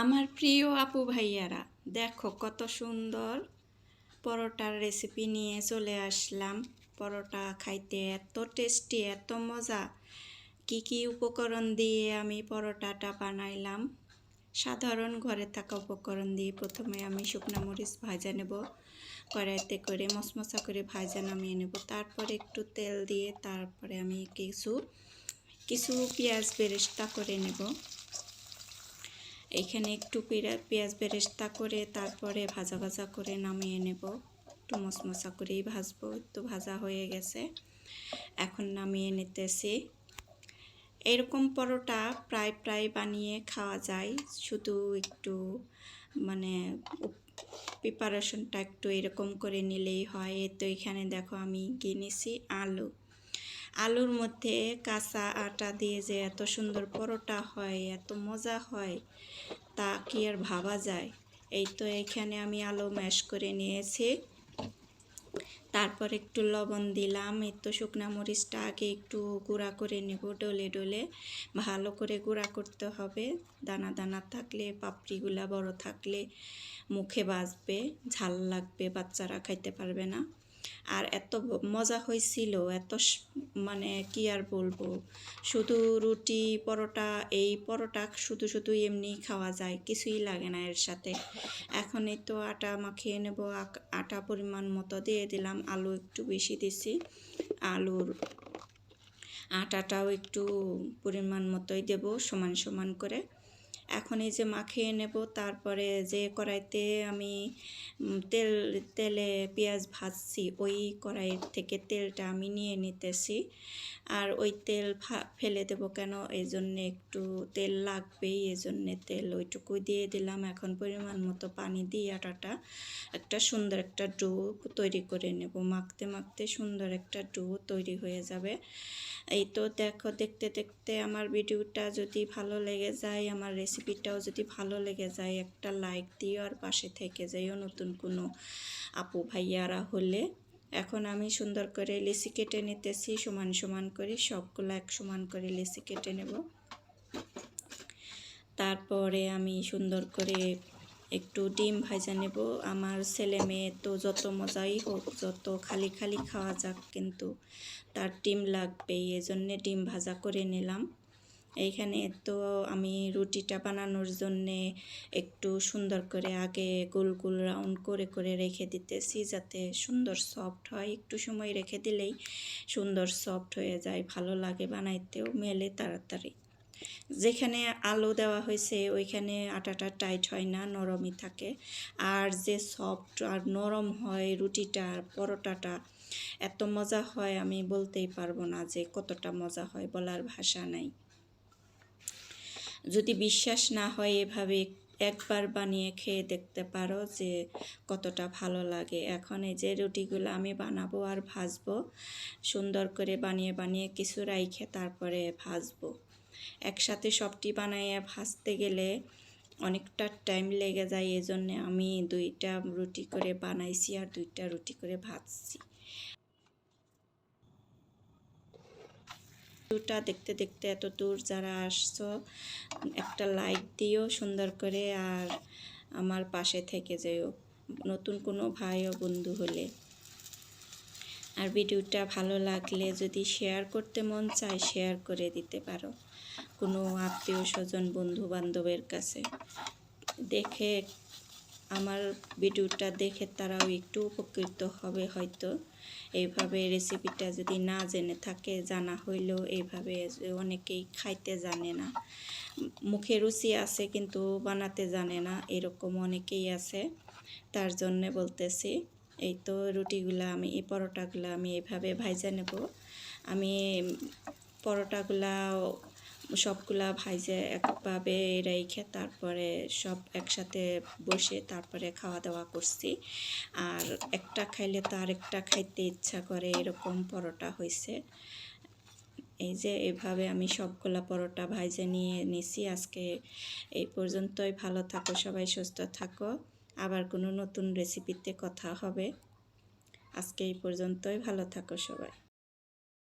আমার প্রিয় আপু ভাইয়ারা, দেখো কত সুন্দর পরোটার রেসিপি নিয়ে চলে আসলাম। পরোটা খাইতে এত টেস্টি, এত মজা। কি কি উপকরণ দিয়ে আমি পরোটাটা বানাইলাম। সাধারণ ঘরে থাকা উপকরণ দিয়ে প্রথমে আমি শুকনো মরিচ ভাজা নেব, কড়াইতে করে মশমশা করে ভাজা নামিয়ে নেব। তারপরে একটু তেল দিয়ে তারপরে আমি কিছু কিছু পেঁয়াজ বেরেস্তা করে নেব। এখানে একটু পেঁয়াজ বেরেস্তা করে তারপরে ভাজা ভাজা করে নামিয়ে নেব। একটু মশমশা করেই ভাজবো। একটু ভাজা হয়ে গেছে, এখন নামিয়ে নিতেছি। এরকম পরোটা প্রায় বানিয়ে খাওয়া যায়, শুধু একটু মানে প্রিপারেশনটা একটু এরকম করে নিলেই হয়। তো এখানে দেখো আমি কিনেছি আলুর মধ্যে কাঁচা আটা দিয়ে যে এত সুন্দর পরোটা হয়, এত মজা হয়, তা কি আর ভাবা যায়। এই তো এখানে আমি আলু ম্যাশ করে নিয়েছি, তারপর একটু লবণ দিলাম। এই তো শুকনা মরিচটা আগে একটু গুঁড়া করে নেব, ডলে ডলে ভালো করে গুঁড়া করতে হবে। দানা দানা থাকলে, পাপড়িগুলা বড় থাকলে মুখে বাজবে, ঝাল লাগবে, বাচ্চারা খাইতে পারবে না। আর এত মজা হয়েছিল, এত মানে কি আর বলবো। শুধু রুটি পরোটা, এই পরোটা শুধু এমনি খাওয়া যায়, কিছুই লাগে না এর সাথে। এখন এই তো আটা মাখিয়ে নেব। আটা পরিমাণ মতো দিয়ে দিলাম, আলু একটু বেশি দিছি, আলুর আটাটাও একটু পরিমাণ মতোই দেব, সমান সমান করে। এখন এই যে মাখিয়ে নেব। তারপরে যে কড়াইতে আমি তেলে পেঁয়াজ ভাজছি, ওই কড়াইয়ের থেকে তেলটা আমি নিয়ে নিতেছি। আর ওই তেল ফেলে দেব কেন, এই জন্যে একটু তেল লাগবেই, এই জন্যে তেল ওইটুকুই দিয়ে দিলাম। এখন পরিমাণ মতো পানি দিয়ে আটাটা একটা সুন্দর একটা ডো তৈরি করে নেব। মাখতে মাখতে সুন্দর একটা ডো তৈরি হয়ে যাবে। এই তো দেখো, দেখতে দেখতে আমার ভিডিওটা যদি ভালো লেগে যায়, আমার রেসিপিটাও যদি ভালো লেগে যায়, একটা লাইক দিও আর পাশে থেকে যাইও নতুন কোনো আপু ভাইয়ারা হলে। এখন আমি সুন্দর করে লেচি কেটে নিতেছি, সমান সমান করে সবগুলো এক সমান করে লেচি কেটে নেব। তারপরে আমি সুন্দর করে একটু ডিম ভাজা নেব। আমার ছেলে মেয়ে তো যত মজাই হোক, যত খালি খালি খাওয়া যাক, কিন্তু তার ডিম লাগবেই, এজন্যে ডিম ভাজা করে নিলাম। এইখানে তো আমি রুটিটা বানানোর জন্যে একটু সুন্দর করে আগে গোল গোল রাউন্ড করে করে রেখে দিতেছি, যাতে সুন্দর সফট হয়। একটু সময় রেখে দিলেই সুন্দর সফট হয়ে যায়, ভালো লাগে বানাইতেও, মেলে তাড়াতাড়ি। যেখানে আলু দেওয়া হয়েছে ওইখানে আটাটা টাইট হয় না, নরমই থাকে। আর যে সফট আর নরম হয় রুটিটা, পরোটাটা এত মজা হয়, আমি বলতেই পারবো না যে কতটা মজা হয়, বলার ভাষা নাই। যদি বিশ্বাস না হয়, এভাবে একবার বানিয়ে খেয়ে দেখতে পারো যে কতটা ভালো লাগে। এখন এই যে রুটিগুলো আমি বানাবো আর ভাজবো, সুন্দর করে বানিয়ে বানিয়ে কিছু রাইখে তারপরে ভাজবো। একসাথে সবটি বানাইয়া ভাজতে গেলে অনেকটা টাইম লেগে যায়, এজন্য আমি 2টা রুটি করে বানাইছি আর 2টা রুটি করে ভাজছি। ভিডিওটা দেখতে দেখতে এত দূর যারা আসছো, একটা লাইক দিও সুন্দর করে, আর আমার পাশে থেকে যেও নতুন কোনো ভাই ও বন্ধু হলে। আর ভিডিওটা ভালো লাগলে যদি শেয়ার করতে মন চায়, শেয়ার করে দিতে পারো কোনো আত্মীয় স্বজন বন্ধু বান্ধবের কাছে। দেখে আমার ভিডিওটা দেখে তারাও একটু উপকৃত হবে হয়তো। এইভাবে রেসিপিটা যদি না জেনে থাকে, জানা হইলেও এইভাবে অনেকেই খাইতে জানে না, মুখে রুচি আছে কিন্তু বানাতে জানে না, এরকম অনেকেই আছে। তার জন্যে বলতেছি। এই তো রুটিগুলো আমি, এই পরোটাগুলো আমি এইভাবে ভাইজা নেব। আমি পরোটাগুলা সবগুলা ভাইজে একভাবে রেখে তারপরে সব একসাথে বসে তারপরে খাওয়া দাওয়া করছি। আর একটা খাইলে তো আরেকটা খাইতে ইচ্ছা করে, এরকম পরোটা হয়েছে। এই যে এভাবে আমি সবগুলা পরোটা ভাইজে নিয়ে নিছি। আজকে এই পর্যন্তই, ভালো থাকো সবাই, সুস্থ থাকো, আবার কোনো নতুন রেসিপিতে কথা হবে। আজকে এই পর্যন্তই, ভালো থাকো সবাই।